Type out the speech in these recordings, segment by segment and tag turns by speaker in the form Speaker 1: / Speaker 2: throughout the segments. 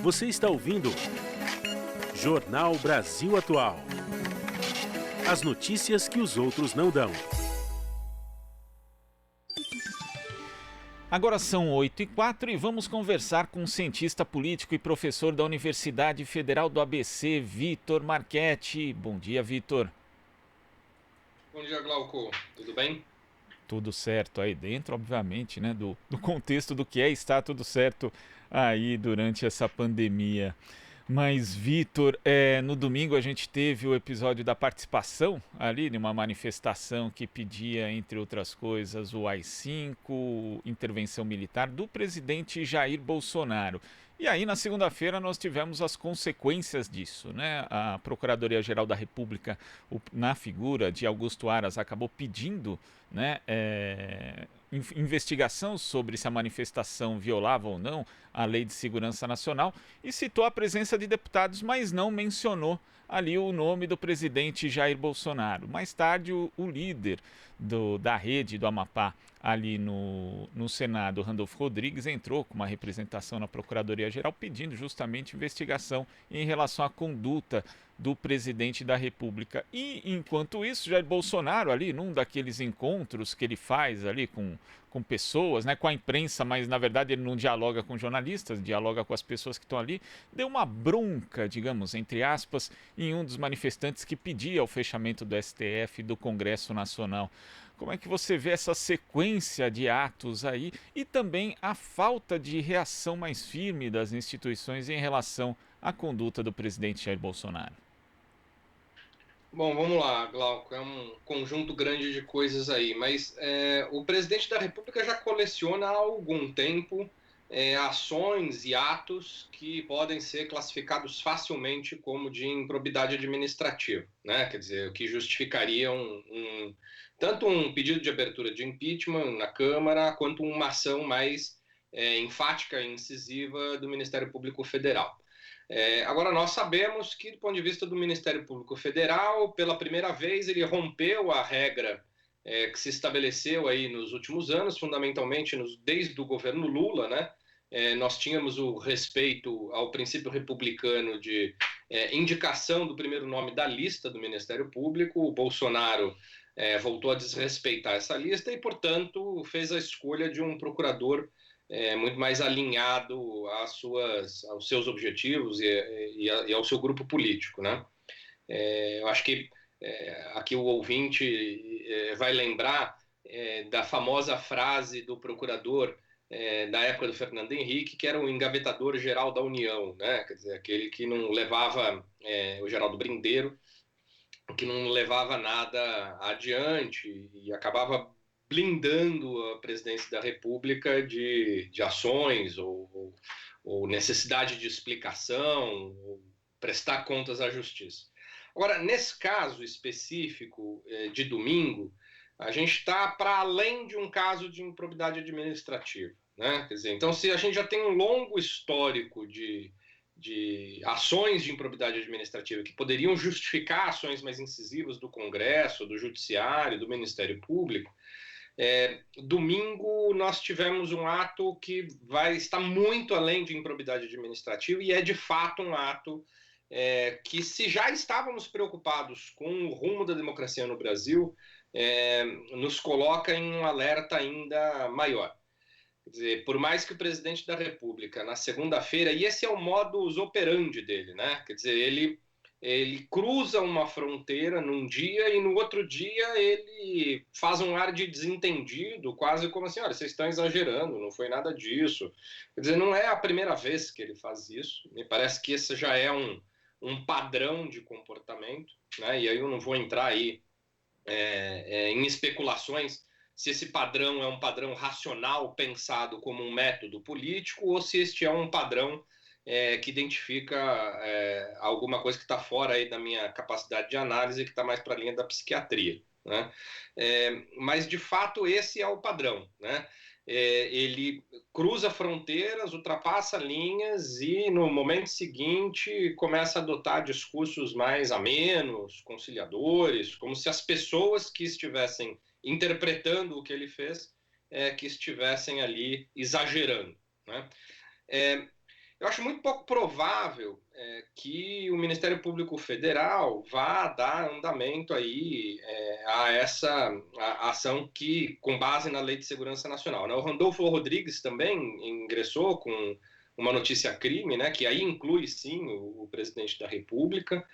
Speaker 1: Você está ouvindo Jornal Brasil Atual. As notícias que os outros não dão.
Speaker 2: Agora são 8h04 e vamos conversar com um cientista político e professor da Universidade Federal do ABC, Vitor Marchetti. Bom dia, Vitor.
Speaker 3: Bom dia, Glauco. Tudo bem?
Speaker 2: Tudo certo aí dentro, obviamente, né, do contexto do que está tudo certo aí durante essa pandemia. Mas, Vitor, no domingo a gente teve o episódio da participação ali numa manifestação que pedia, entre outras coisas, o AI-5, intervenção militar do presidente Jair Bolsonaro. E aí, na segunda-feira, nós tivemos as consequências disso, né? A Procuradoria-Geral da República, na figura de Augusto Aras, acabou pedindo, né, investigação sobre se a manifestação violava ou não a Lei de Segurança Nacional e citou a presença de deputados, mas não mencionou ali o nome do presidente Jair Bolsonaro. Mais tarde, o líder da rede do Amapá ali no Senado, Randolfo Rodrigues, entrou com uma representação na Procuradoria-Geral pedindo justamente investigação em relação à conduta do presidente da República. E, enquanto isso, Jair Bolsonaro ali, num daqueles encontros que ele faz ali com pessoas, né, com a imprensa, mas na verdade ele não dialoga com jornalistas, dialoga com as pessoas que estão ali, deu uma bronca, digamos, entre aspas, em um dos manifestantes que pedia o fechamento do STF e do Congresso Nacional. Como é que você vê essa sequência de atos aí e também a falta de reação mais firme das instituições em relação à conduta do presidente Jair Bolsonaro?
Speaker 3: Bom, vamos lá, Glauco. É um conjunto grande de coisas aí, mas o presidente da República já coleciona há algum tempo ações e atos que podem ser classificados facilmente como de improbidade administrativa, né? Quer dizer, o que justificaria tanto um pedido de abertura de impeachment na Câmara, quanto uma ação mais enfática e incisiva do Ministério Público Federal. Agora, nós sabemos que, do ponto de vista do Ministério Público Federal, pela primeira vez ele rompeu a regra que se estabeleceu aí nos últimos anos, fundamentalmente desde o governo Lula, né? Nós tínhamos o respeito ao princípio republicano de indicação do primeiro nome da lista do Ministério Público. O Bolsonaro voltou a desrespeitar essa lista e, portanto, fez a escolha de um procurador muito mais alinhado aos seus objetivos e ao seu grupo político, né? Eu acho que aqui o ouvinte vai lembrar da famosa frase do procurador da época do Fernando Henrique, que era o engavetador geral da União, né? Quer dizer, aquele que não levava, o Geraldo Brindeiro, que não levava nada adiante e acabava blindando a presidência da República de ações ou necessidade de explicação, ou prestar contas à justiça. Agora, nesse caso específico de domingo, a gente está para além de um caso de improbidade administrativa, né? Quer dizer, então, se a gente já tem um longo histórico de ações de improbidade administrativa que poderiam justificar ações mais incisivas do Congresso, do Judiciário, do Ministério Público, domingo nós tivemos um ato que está muito além de improbidade administrativa e é de fato um ato que, se já estávamos preocupados com o rumo da democracia no Brasil, nos coloca em um alerta ainda maior. Quer dizer, por mais que o presidente da República, na segunda-feira, e esse é o modus operandi dele, né? Quer dizer, ele cruza uma fronteira num dia e no outro dia ele faz um ar de desentendido, quase como assim, olha, vocês estão exagerando, não foi nada disso. Quer dizer, não é a primeira vez que ele faz isso, me parece que esse já é um padrão de comportamento, né? E aí eu não vou entrar aí em especulações se esse padrão é um padrão racional pensado como um método político ou se este é um padrão que identifica alguma coisa que está fora aí da minha capacidade de análise, que está mais para a linha da psiquiatria, né? Mas, de fato, esse é o padrão, né? Ele cruza fronteiras, ultrapassa linhas e, no momento seguinte, começa a adotar discursos mais amenos, conciliadores, como se as pessoas que estivessem interpretando o que ele fez que estivessem ali exagerando, né? Eu acho muito pouco provável que o Ministério Público Federal vá dar andamento aí a essa ação que, com base na Lei de Segurança Nacional, né? O Randolfo Rodrigues também ingressou com uma notícia crime, né? Que aí inclui sim o presidente da República.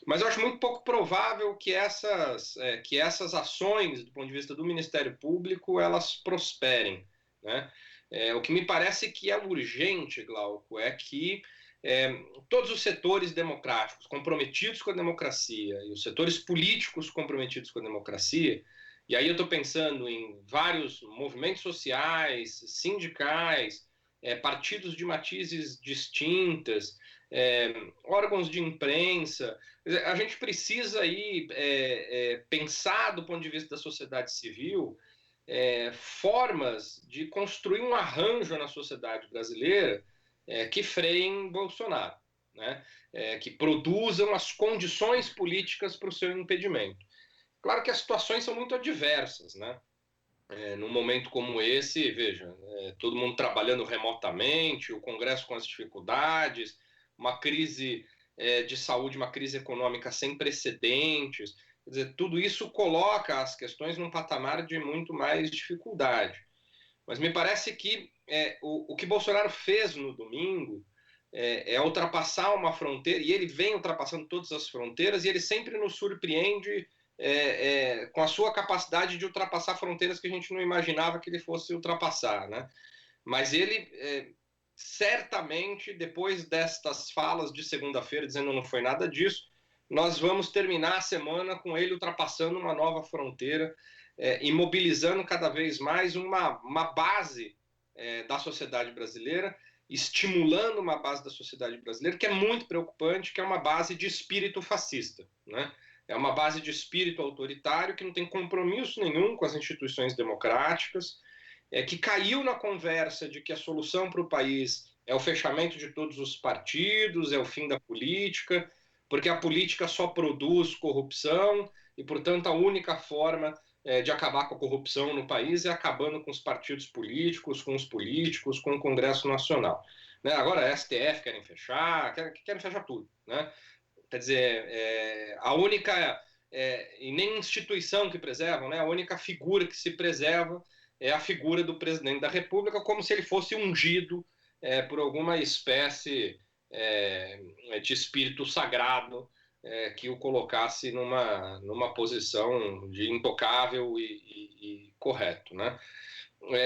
Speaker 3: Mas eu acho muito pouco provável que essas ações, do ponto de vista do Ministério Público, elas prosperem, né? O que me parece que é urgente, Glauco, é que todos os setores democráticos comprometidos com a democracia e os setores políticos comprometidos com a democracia, e aí eu estou pensando em vários movimentos sociais, sindicais, partidos de matizes distintas, órgãos de imprensa. A gente precisa aí pensar do ponto de vista da sociedade civil formas de construir um arranjo na sociedade brasileira que freiem Bolsonaro, né? Que produzam as condições políticas para o seu impedimento. Claro que as situações são muito adversas, né? Num momento como esse, veja, todo mundo trabalhando remotamente, o Congresso com as dificuldades, uma crise de saúde, uma crise econômica sem precedentes. Quer dizer, tudo isso coloca as questões num patamar de muito mais dificuldade. Mas me parece que o que Bolsonaro fez no domingo é ultrapassar uma fronteira, e ele vem ultrapassando todas as fronteiras, e ele sempre nos surpreende com a sua capacidade de ultrapassar fronteiras que a gente não imaginava que ele fosse ultrapassar, né? Mas ele certamente, depois destas falas de segunda-feira, dizendo não foi nada disso, nós vamos terminar a semana com ele ultrapassando uma nova fronteira e mobilizando cada vez mais uma base da sociedade brasileira, estimulando uma base da sociedade brasileira que é muito preocupante, que é uma base de espírito fascista, né? É uma base de espírito autoritário que não tem compromisso nenhum com as instituições democráticas, que caiu na conversa de que a solução para o país é o fechamento de todos os partidos, é o fim da política, porque a política só produz corrupção e, portanto, a única forma de acabar com a corrupção no país é acabando com os partidos políticos, com os políticos, com o Congresso Nacional. Né? Agora a STF querem fechar tudo, né? Quer dizer, a única e nem instituição que preservam, né? A única figura que se preserva é a figura do presidente da República, como se ele fosse ungido por alguma espécie de espírito sagrado que o colocasse numa posição de intocável e correto, né?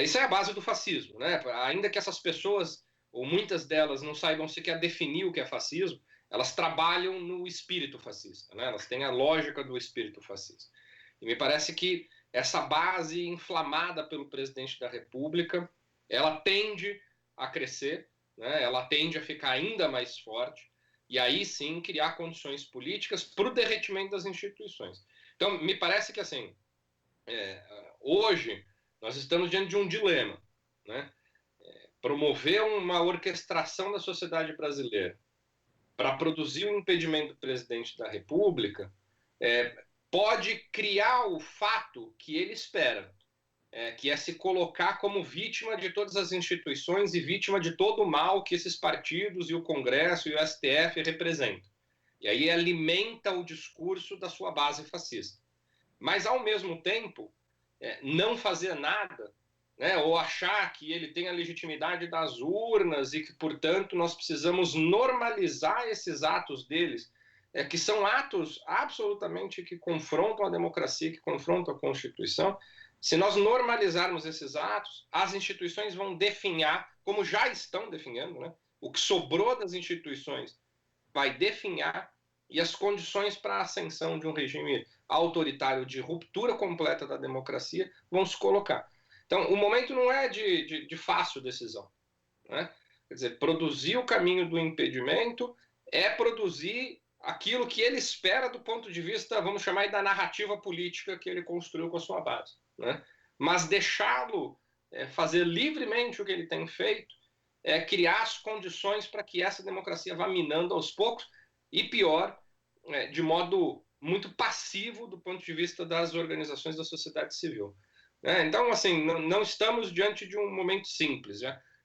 Speaker 3: Isso é a base do fascismo, né? Ainda que essas pessoas, ou muitas delas, não saibam sequer definir o que é fascismo, elas trabalham no espírito fascista, né? Elas têm a lógica do espírito fascista. E me parece que essa base inflamada pelo presidente da República, ela tende a crescer, né? Ela tende a ficar ainda mais forte, e aí sim criar condições políticas para o derretimento das instituições. Então, me parece que assim, hoje nós estamos diante de um dilema, né? Promover uma orquestração da sociedade brasileira para produzir o impedimento do presidente da República pode criar o fato que ele espera, que é se colocar como vítima de todas as instituições e vítima de todo o mal que esses partidos e o Congresso e o STF representam. E aí alimenta o discurso da sua base fascista. Mas, ao mesmo tempo, não fazer nada, né, ou achar que ele tem a legitimidade das urnas e que, portanto, nós precisamos normalizar esses atos deles, que são atos absolutamente que confrontam a democracia, que confrontam a Constituição. Se nós normalizarmos esses atos, as instituições vão definhar, como já estão definhando, né? O que sobrou das instituições vai definhar, e as condições para a ascensão de um regime autoritário de ruptura completa da democracia vão se colocar. Então, o momento não é de fácil decisão, né? Quer dizer, produzir o caminho do impedimento é produzir aquilo que ele espera do ponto de vista, vamos chamar da narrativa política que ele construiu com a sua base, né? Mas deixá-lo fazer livremente o que ele tem feito é criar as condições para que essa democracia vá minando aos poucos e, pior, de modo muito passivo do ponto de vista das organizações da sociedade civil. Então, assim, não estamos diante de um momento simples.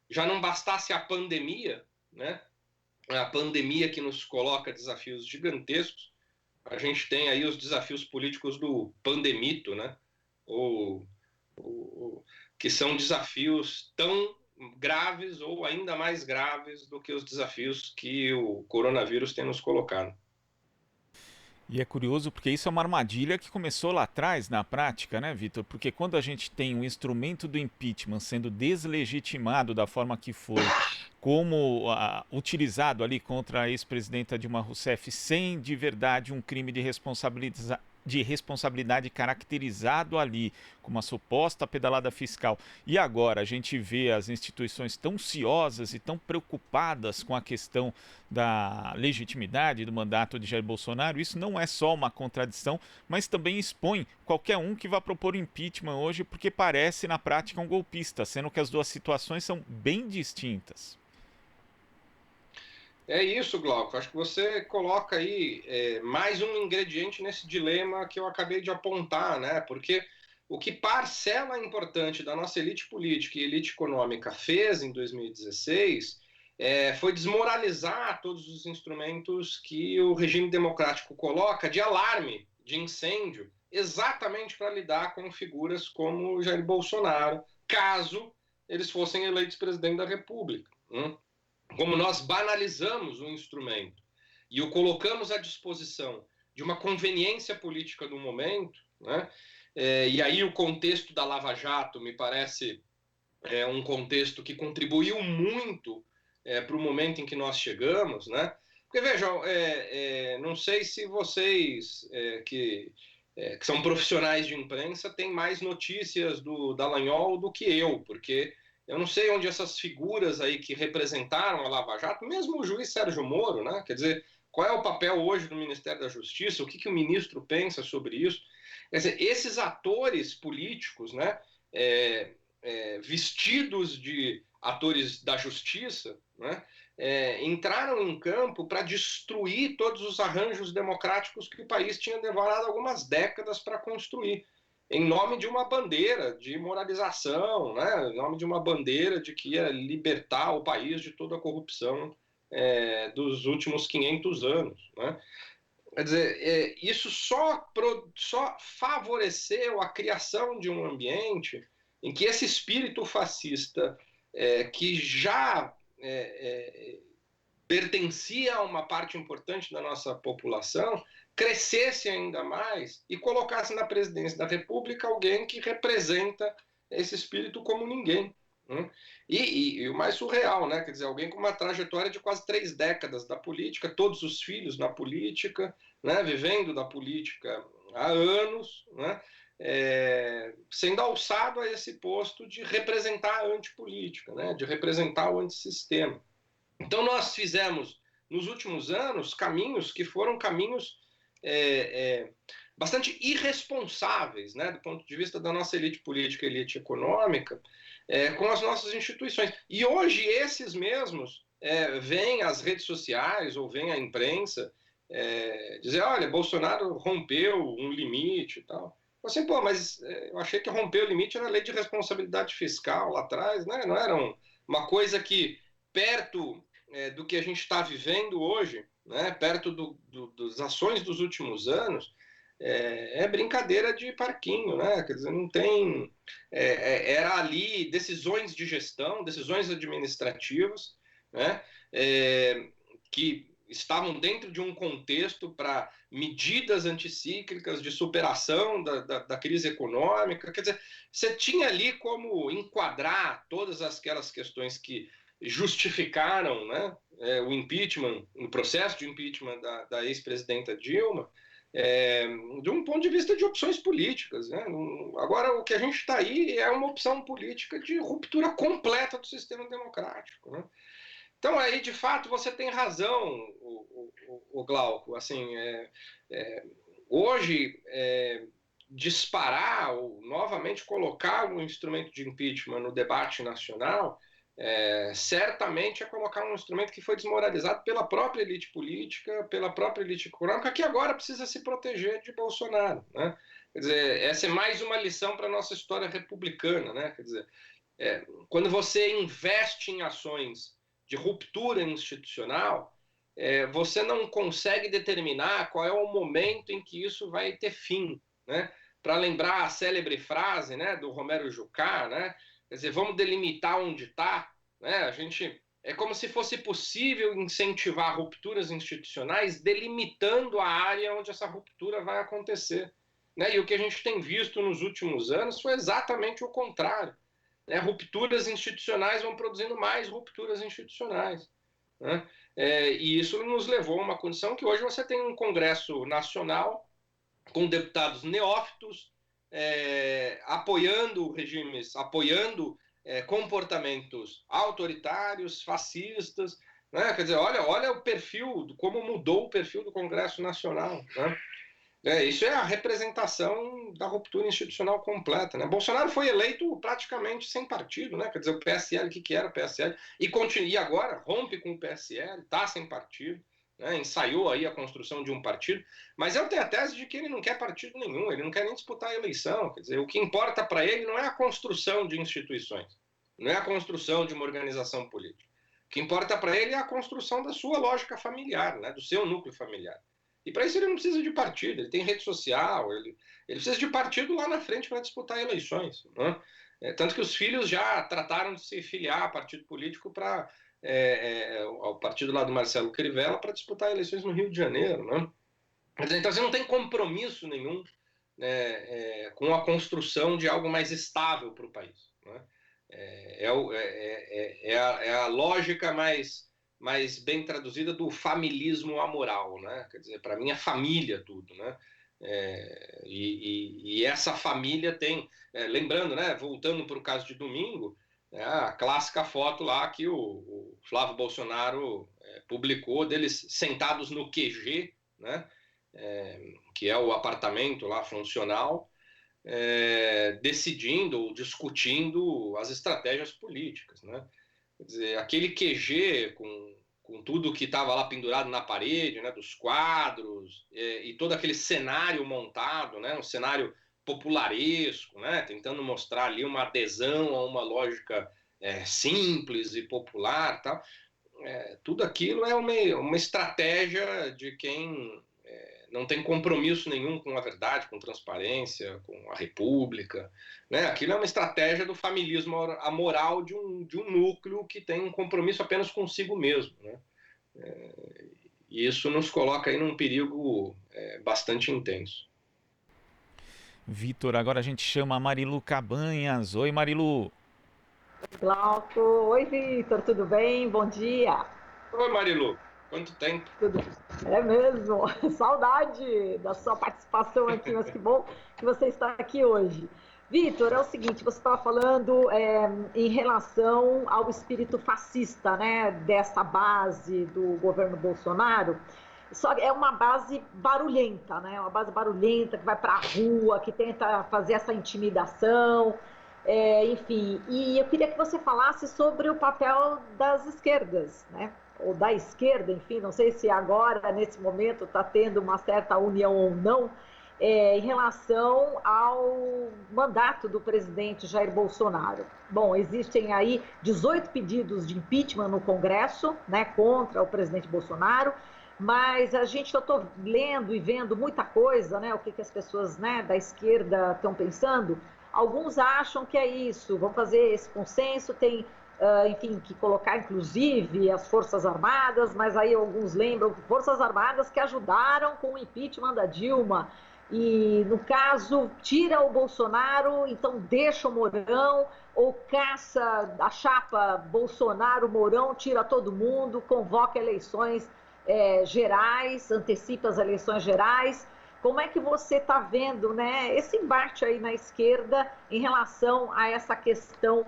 Speaker 3: Já não bastasse a pandemia, né? A pandemia que nos coloca desafios gigantescos. A gente tem aí os desafios políticos do pandemito, né? Que são desafios tão graves ou ainda mais graves do que os desafios que o coronavírus tem nos colocado.
Speaker 2: E é curioso porque isso é uma armadilha que começou lá atrás na prática, né, Vitor? Porque quando a gente tem um instrumento do impeachment sendo deslegitimado da forma que foi, como utilizado ali contra a ex-presidenta Dilma Rousseff, sem de verdade um crime de responsabilidade caracterizado ali, com uma suposta pedalada fiscal, e agora a gente vê as instituições tão ciosas e tão preocupadas com a questão da legitimidade do mandato de Jair Bolsonaro, isso não é só uma contradição, mas também expõe qualquer um que vá propor impeachment hoje, porque parece na prática um golpista, sendo que as duas situações são bem distintas.
Speaker 3: É isso, Glauco. Acho que você coloca aí mais um ingrediente nesse dilema que eu acabei de apontar, né? Porque o que parcela importante da nossa elite política e elite econômica fez em 2016 foi desmoralizar todos os instrumentos que o regime democrático coloca de alarme, de incêndio, exatamente para lidar com figuras como Jair Bolsonaro, caso eles fossem eleitos presidente da República. Como nós banalizamos o instrumento e o colocamos à disposição de uma conveniência política do momento, né? E aí o contexto da Lava Jato me parece um contexto que contribuiu muito para o momento em que nós chegamos, né? Porque vejam, não sei se vocês que são profissionais de imprensa têm mais notícias do Dallagnol do que eu, porque eu não sei onde essas figuras aí que representaram a Lava Jato, mesmo o juiz Sérgio Moro, né? Quer dizer, qual é o papel hoje do Ministério da Justiça? O que o ministro pensa sobre isso? Quer dizer, esses atores políticos, né? Vestidos de atores da justiça, né? Entraram em campo para destruir todos os arranjos democráticos que o país tinha demorado algumas décadas para construir, em nome de uma bandeira de moralização, né? Em nome de uma bandeira de que ia libertar o país de toda a corrupção dos últimos 500 anos, né? Quer dizer, isso só favoreceu a criação de um ambiente em que esse espírito fascista, que já pertencia a uma parte importante da nossa população, crescesse ainda mais e colocasse na presidência da República alguém que representa esse espírito como ninguém. E o mais surreal, né? Quer dizer, alguém com uma trajetória de quase 3 décadas da política, todos os filhos na política, né? Vivendo da política há anos, né? Sendo alçado a esse posto de representar a antipolítica, né? De representar o antissistema. Então nós fizemos, nos últimos anos, caminhos que foram caminhos bastante irresponsáveis, né, do ponto de vista da nossa elite política e elite econômica, com as nossas instituições. E hoje esses mesmos vêm às redes sociais ou vêm à imprensa dizer, olha, Bolsonaro rompeu um limite e tal. Assim, pô, mas eu achei que romper o limite era a lei de responsabilidade fiscal lá atrás, né? Não era uma coisa que, perto do que a gente está vivendo hoje, né, perto das ações dos últimos anos, brincadeira de parquinho, né? Quer dizer, não tem... era ali decisões de gestão, decisões administrativas, né, que estavam dentro de um contexto para medidas anticíclicas de superação da crise econômica. Quer dizer, você tinha ali como enquadrar todas aquelas questões que justificaram, né, o impeachment, o processo de impeachment da ex-presidenta Dilma, de um ponto de vista de opções políticas, né? Agora, o que a gente está aí é uma opção política de ruptura completa do sistema democrático, né? Então, aí, de fato, você tem razão, o Glauco. Assim, hoje, disparar ou novamente colocar um instrumento de impeachment no debate nacional certamente é colocar um instrumento que foi desmoralizado pela própria elite política, pela própria elite econômica, que agora precisa se proteger de Bolsonaro, né? Quer dizer, essa é mais uma lição para a nossa história republicana, né? Quer dizer, quando você investe em ações de ruptura institucional, você não consegue determinar qual é o momento em que isso vai ter fim, né? Para lembrar a célebre frase, né, do Romero Jucá, né? Quer dizer, vamos delimitar onde está, né? É como se fosse possível incentivar rupturas institucionais delimitando a área onde essa ruptura vai acontecer, né? E o que a gente tem visto nos últimos anos foi exatamente o contrário, né? Rupturas institucionais vão produzindo mais rupturas institucionais, né? E isso nos levou a uma condição que hoje você tem um Congresso Nacional com deputados neófitos, apoiando regimes, apoiando comportamentos autoritários, fascistas, né? Quer dizer, olha o perfil, como mudou o perfil do Congresso Nacional, né? Isso é a representação da ruptura institucional completa, né? Bolsonaro foi eleito praticamente sem partido, né? Quer dizer, o PSL, o que era o PSL? E agora rompe com o PSL, está sem partido, né? Ensaiou aí a construção de um partido, mas eu tenho a tese de que ele não quer partido nenhum, ele não quer nem disputar a eleição. Quer dizer, o que importa para ele não é a construção de instituições, não é a construção de uma organização política. O que importa para ele é a construção da sua lógica familiar, né? Do seu núcleo familiar. E para isso ele não precisa de partido, ele tem rede social, ele precisa de partido lá na frente para disputar eleições, né? Tanto que os filhos já trataram de se filiar a partido político ao partido lá do Marcelo Crivella para disputar eleições no Rio de Janeiro, né? Então você não tem compromisso nenhum, né, com a construção de algo mais estável para o país, né? É a lógica mais bem traduzida do familismo amoral, né? Quer dizer, para mim é família tudo, né? E essa família tem, lembrando, né, voltando para o caso de domingo, a clássica foto lá que o Flávio Bolsonaro publicou deles sentados no QG, né, que é o apartamento lá funcional, decidindo ou discutindo as estratégias políticas, né? Quer dizer, aquele QG com tudo que estava lá pendurado na parede, né, dos quadros, e todo aquele cenário montado, né, um cenário popularesco, né, tentando mostrar ali uma adesão a uma lógica simples e popular, tal. Tudo aquilo é uma estratégia de quem não tem compromisso nenhum com a verdade, com transparência, com a república, né? Aquilo é uma estratégia do familismo amoral de um núcleo que tem um compromisso apenas consigo mesmo, né? E isso nos coloca aí num perigo bastante intenso.
Speaker 2: Vitor, agora a gente chama a Marilu Cabanhas. Oi, Marilu.
Speaker 4: Glauco, oi Vitor, tudo bem? Bom dia.
Speaker 3: Oi, Marilu, quanto tempo?
Speaker 4: Tudo é mesmo, saudade da sua participação aqui, mas que bom que você está aqui hoje. Vitor, é o seguinte, você estava falando em relação ao espírito fascista, né, dessa base do governo Bolsonaro. Só é uma base barulhenta, né? Uma base barulhenta que vai para a rua, que tenta fazer essa intimidação, enfim. E eu queria que você falasse sobre o papel das esquerdas, né? Ou da esquerda, enfim, não sei se agora, nesse momento, está tendo uma certa união ou não, em relação ao mandato do presidente Jair Bolsonaro. Bom, existem aí 18 pedidos de impeachment no Congresso, né, contra o presidente Bolsonaro, mas eu estou lendo e vendo muita coisa, né, o que as pessoas, né, da esquerda estão pensando. Alguns acham que é isso, vão fazer esse consenso, tem enfim, que colocar inclusive as Forças Armadas, mas aí alguns lembram que Forças Armadas que ajudaram com o impeachment da Dilma, e no caso tira o Bolsonaro, então deixa o Mourão, ou caça a chapa Bolsonaro-Mourão, tira todo mundo, convoca eleições gerais, antecipa as eleições gerais. Como é que você está vendo, né, esse embate aí na esquerda em relação a essa questão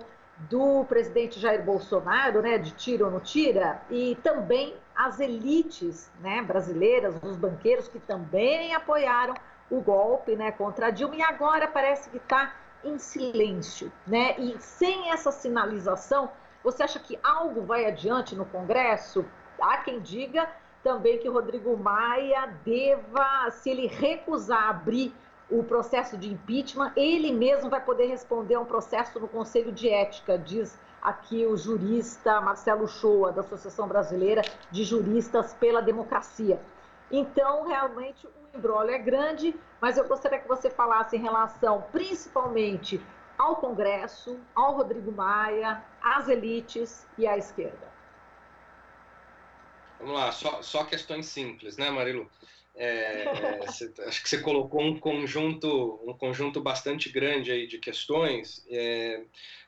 Speaker 4: do presidente Jair Bolsonaro, né, de tira ou não tira, e também as elites, né, brasileiras, os banqueiros que também apoiaram o golpe, né, contra a Dilma, e agora parece que está em silêncio, né? E sem essa sinalização, você acha que algo vai adiante no Congresso? Há quem diga também que Rodrigo Maia deva, se ele recusar abrir o processo de impeachment, ele mesmo vai poder responder a um processo no Conselho de Ética, diz aqui o jurista Marcelo Shoa, da Associação Brasileira de Juristas pela Democracia. Então, realmente, o imbróglio é grande, mas eu gostaria que você falasse em relação, principalmente, ao Congresso, ao Rodrigo Maia, às elites e à esquerda.
Speaker 3: Vamos lá, só questões simples, né, Marilu? Acho que você colocou um conjunto bastante grande aí de questões.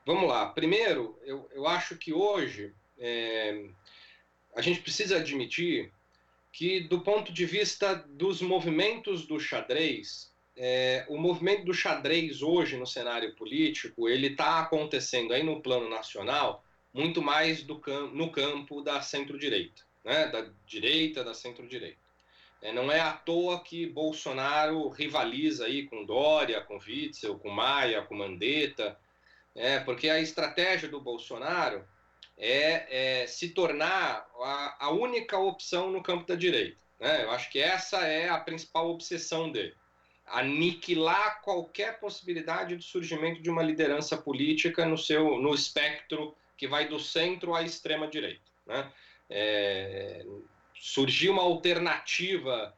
Speaker 3: Vamos lá. Primeiro, eu acho que hoje a gente precisa admitir que, do ponto de vista dos movimentos do xadrez, o movimento do xadrez hoje no cenário político, ele está acontecendo aí no plano nacional muito mais no campo da centro-direita, né? Da direita, da centro-direita. Não é à toa que Bolsonaro rivaliza aí com Dória, com Witzel, com Maia, com Mandetta, porque a estratégia do Bolsonaro é se tornar a única opção no campo da direita, né? Eu acho que essa é a principal obsessão dele. Aniquilar qualquer possibilidade de surgimento de uma liderança política no espectro que vai do centro à extrema-direita, né? Surgir uma alternativa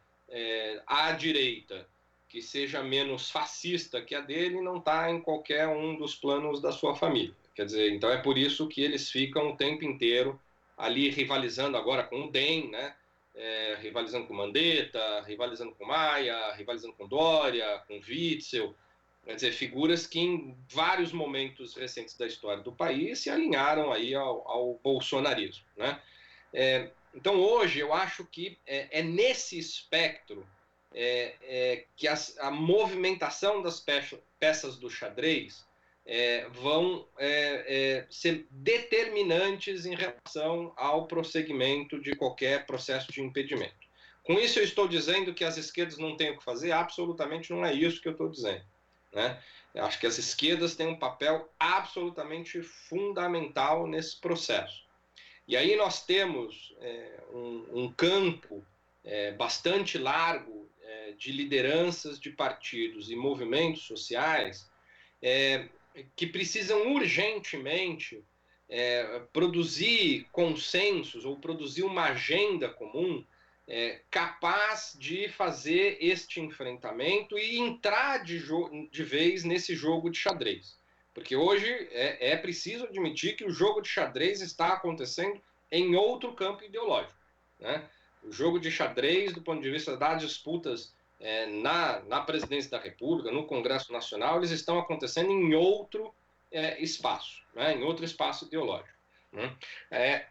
Speaker 3: à direita que seja menos fascista que a dele não está em qualquer um dos planos da sua família. Quer dizer, então é por isso que eles ficam o tempo inteiro ali rivalizando agora com o DEM, né? Rivalizando com Mandetta, rivalizando com Maia, rivalizando com Dória, com Witzel. Quer dizer, figuras que em vários momentos recentes da história do país se alinharam aí ao bolsonarismo, né? Então, hoje, eu acho que é nesse espectro que a movimentação das peças do xadrez vão ser determinantes em relação ao prosseguimento de qualquer processo de impedimento. Com isso, eu estou dizendo que as esquerdas não têm o que fazer? Absolutamente não é isso que eu estou dizendo, né? Eu acho que as esquerdas têm um papel absolutamente fundamental nesse processo. E aí nós temos um campo bastante largo de lideranças de partidos e movimentos sociais que precisam urgentemente produzir consensos ou produzir uma agenda comum capaz de fazer este enfrentamento e entrar de vez nesse jogo de xadrez. Porque hoje é preciso admitir que o jogo de xadrez está acontecendo em outro campo ideológico, né? O jogo de xadrez, do ponto de vista das disputas na presidência da República, no Congresso Nacional, eles estão acontecendo em outro espaço, né? Em outro espaço ideológico, né?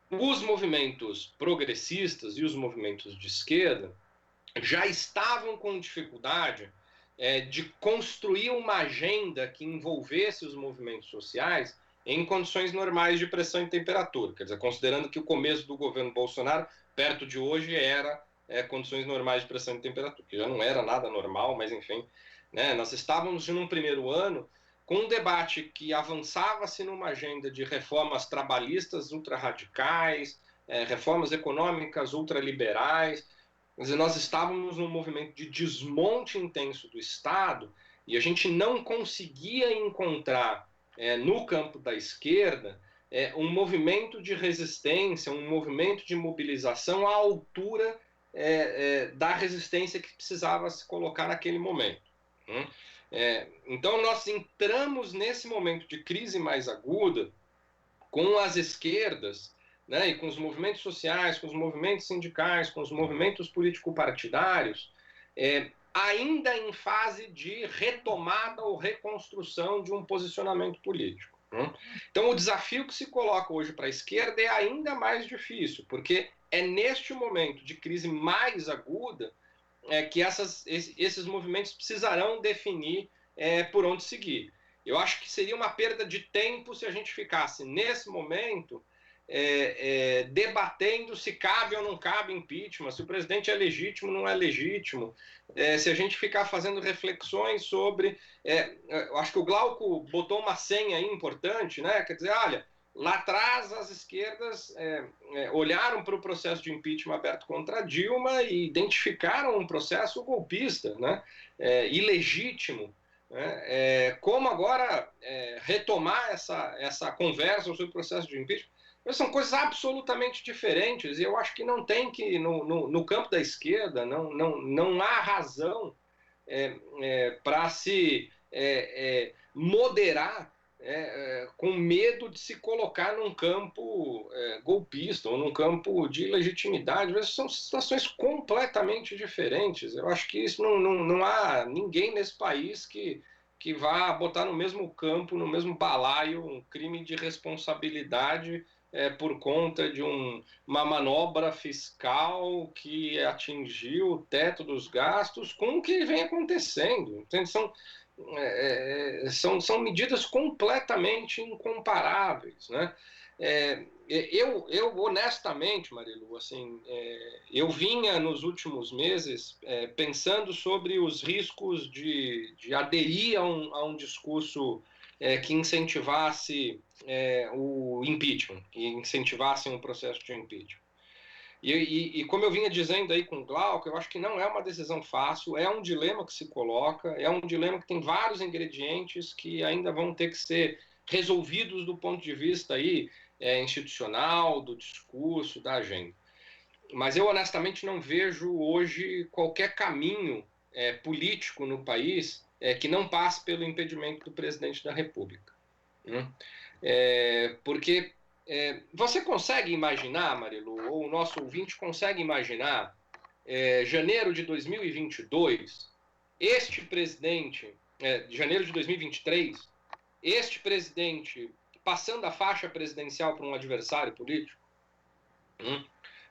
Speaker 3: Os movimentos progressistas e os movimentos de esquerda já estavam com dificuldade de construir uma agenda que envolvesse os movimentos sociais em condições normais de pressão e temperatura. Quer dizer, considerando que o começo do governo Bolsonaro, perto de hoje, era condições normais de pressão e temperatura, que já não era nada normal, mas enfim, né, nós estávamos num primeiro ano com um debate que avançava-se numa agenda de reformas trabalhistas ultra-radicais, reformas econômicas ultraliberais. Quer dizer, nós estávamos num movimento de desmonte intenso do Estado e a gente não conseguia encontrar no campo da esquerda um movimento de resistência, um movimento de mobilização à altura da resistência que precisava se colocar naquele momento. Então nós entramos nesse momento de crise mais aguda com as esquerdas, né, e com os movimentos sociais, com os movimentos sindicais, com os movimentos político-partidários, ainda em fase de retomada ou reconstrução de um posicionamento político. Então o desafio que se coloca hoje para a esquerda é ainda mais difícil, porque é neste momento de crise mais aguda que esses movimentos precisarão definir por onde seguir. Eu acho que seria uma perda de tempo se a gente ficasse nesse momento debatendo se cabe ou não cabe impeachment, se o presidente é legítimo ou não é legítimo, se a gente ficar fazendo reflexões sobre... eu acho que o Glauco botou uma senha aí importante, né? Quer dizer, olha, lá atrás as esquerdas olharam para o processo de impeachment aberto contra Dilma e identificaram um processo golpista, né, ilegítimo. Como agora retomar essa conversa sobre o processo de impeachment? São coisas absolutamente diferentes, e eu acho que não tem que, no campo da esquerda, não há razão para se moderar com medo de se colocar num campo golpista ou num campo de legitimidade. São situações completamente diferentes. Eu acho que isso não há ninguém nesse país que vá botar no mesmo campo, no mesmo balaio, um crime de responsabilidade por conta de uma manobra fiscal que atingiu o teto dos gastos com o que vem acontecendo. Entende? São medidas completamente incomparáveis, né? Eu honestamente, Marilu, assim, eu vinha nos últimos meses pensando sobre os riscos de aderir a um discurso que incentivasse o impeachment, que incentivasse um processo de impeachment. E como eu vinha dizendo aí com o Glauco, eu acho que não é uma decisão fácil, é um dilema que se coloca, é um dilema que tem vários ingredientes que ainda vão ter que ser resolvidos do ponto de vista aí, institucional, do discurso, da agenda. Mas eu honestamente não vejo hoje qualquer caminho político no país que não passe pelo impedimento do presidente da República. Porque você consegue imaginar, Marilu, ou o nosso ouvinte consegue imaginar, janeiro de 2022, este presidente, janeiro de 2023, este presidente passando a faixa presidencial para um adversário político?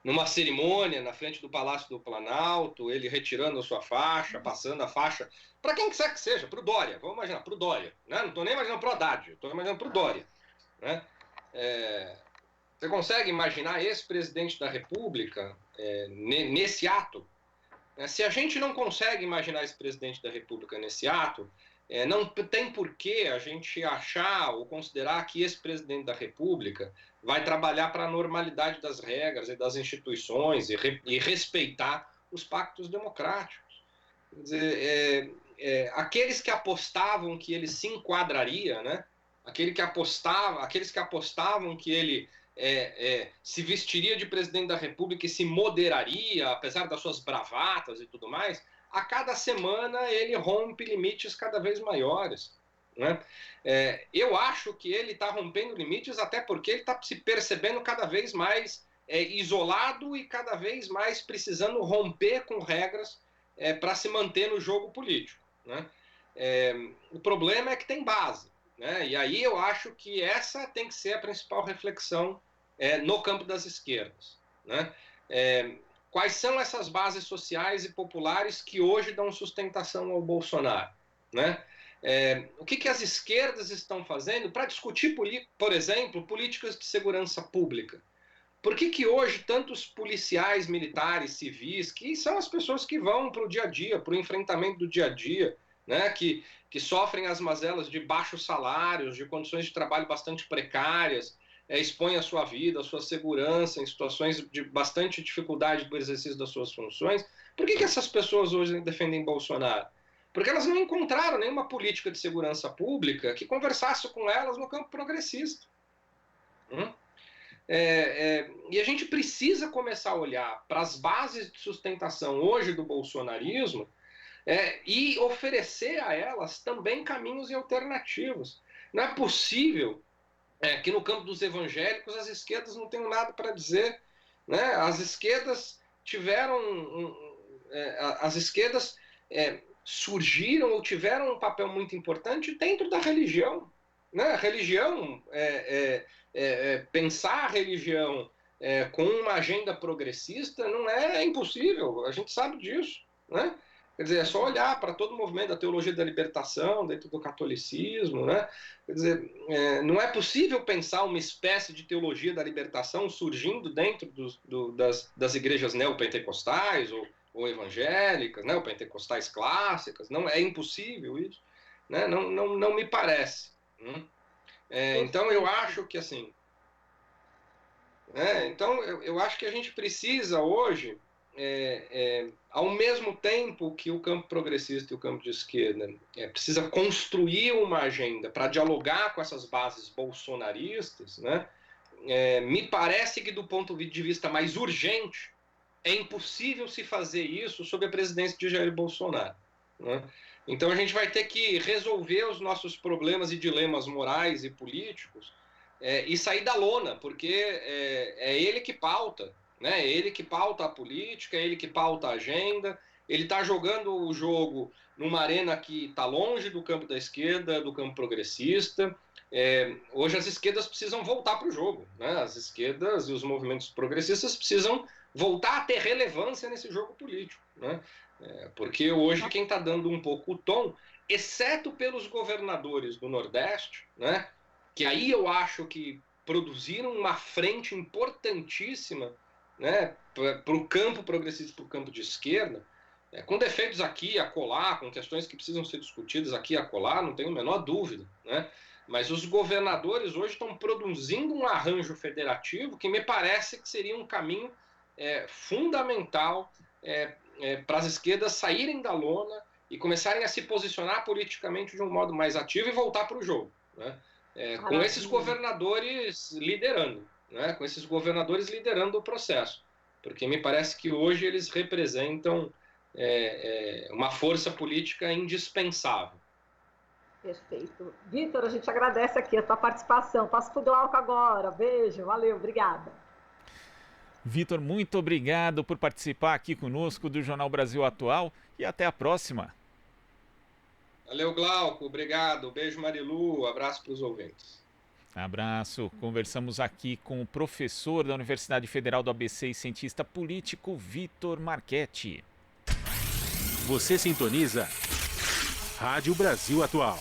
Speaker 3: Numa cerimônia na frente do Palácio do Planalto, ele retirando a sua faixa, passando a faixa, para quem quiser que seja, para o Dória, vamos imaginar, para o Dória, né? Não estou nem imaginando para o Haddad, estou imaginando para o Dória, né? Você consegue imaginar esse presidente da República nesse ato? Se a gente não consegue imaginar esse presidente da República nesse ato, não tem por que a gente achar ou considerar que esse presidente da República vai trabalhar para a normalidade das regras e das instituições e respeitar os pactos democráticos. Quer dizer, aqueles que apostavam que ele se enquadraria, né? Aqueles que apostavam que ele se vestiria de presidente da República e se moderaria, apesar das suas bravatas e tudo mais, a cada semana ele rompe limites cada vez maiores, né? Eu acho que ele está rompendo limites até porque ele está se percebendo cada vez mais isolado e cada vez mais precisando romper com regras para se manter no jogo político, né? O problema é que tem base, né? E aí eu acho que essa tem que ser a principal reflexão no campo das esquerdas, né? Quais são essas bases sociais e populares que hoje dão sustentação ao Bolsonaro, né? O que as esquerdas estão fazendo para discutir, por exemplo, políticas de segurança pública? Por que hoje tantos policiais, militares, civis, que são as pessoas que vão para o dia a dia, para o enfrentamento do dia a dia, né, que sofrem as mazelas de baixos salários, de condições de trabalho bastante precárias, expõem a sua vida, a sua segurança em situações de bastante dificuldade do exercício das suas funções? Por que essas pessoas hoje defendem Bolsonaro? Porque elas não encontraram nenhuma política de segurança pública que conversasse com elas no campo progressista. E a gente precisa começar a olhar para as bases de sustentação hoje do bolsonarismo e oferecer a elas também caminhos e alternativas. Não é possível que no campo dos evangélicos as esquerdas não tenham nada para dizer, né? As esquerdas surgiram ou tiveram um papel muito importante dentro da religião, né? A religião, pensar a religião com uma agenda progressista não é impossível, a gente sabe disso, né? Quer dizer, é só olhar para todo o movimento da teologia da libertação dentro do catolicismo, né? Quer dizer, não é possível pensar uma espécie de teologia da libertação surgindo dentro das igrejas neopentecostais ou evangélicas, né? Ou pentecostais clássicas. Não é impossível isso, né? Não me parece. Então eu acho que assim Então, eu acho que a gente precisa hoje, ao mesmo tempo que o campo progressista e o campo de esquerda precisa construir uma agenda para dialogar com essas bases bolsonaristas, né? Me parece que, do ponto de vista mais urgente, é impossível se fazer isso sob a presidência de Jair Bolsonaro, né? Então a gente vai ter que resolver os nossos problemas e dilemas morais e políticos e sair da lona, porque é ele que pauta, né? É ele que pauta a política, é ele que pauta a agenda. Ele está jogando o jogo numa arena que está longe do campo da esquerda, do campo progressista. Hoje as esquerdas precisam voltar para o jogo, né? As esquerdas e os movimentos progressistas precisam voltar a ter relevância nesse jogo político, né? Porque hoje quem está dando um pouco o tom, exceto pelos governadores do Nordeste, né? Que aí eu acho que produziram uma frente importantíssima, né, para o campo progressista e para o campo de esquerda, com defeitos aqui e acolá, com questões que precisam ser discutidas aqui e acolá, não tenho a menor dúvida, né? Mas os governadores hoje estão produzindo um arranjo federativo que me parece que seria um caminho fundamental para as esquerdas saírem da lona e começarem a se posicionar politicamente de um modo mais ativo e voltar para o jogo, né? Com esses governadores liderando, né? Com esses governadores liderando o processo, porque me parece que hoje eles representam uma força política indispensável.
Speaker 4: Perfeito. Vitor, a gente agradece aqui a tua participação. Passo para o Glauco agora. Beijo, valeu, obrigada.
Speaker 2: Vitor, muito obrigado por participar aqui conosco do Jornal Brasil Atual e até a próxima.
Speaker 3: Valeu, Glauco, obrigado. Beijo, Marilu, abraço para os ouvintes.
Speaker 2: Abraço. Conversamos aqui com o professor da Universidade Federal do ABC e cientista político Vitor Marchetti.
Speaker 1: Você sintoniza Rádio Brasil Atual.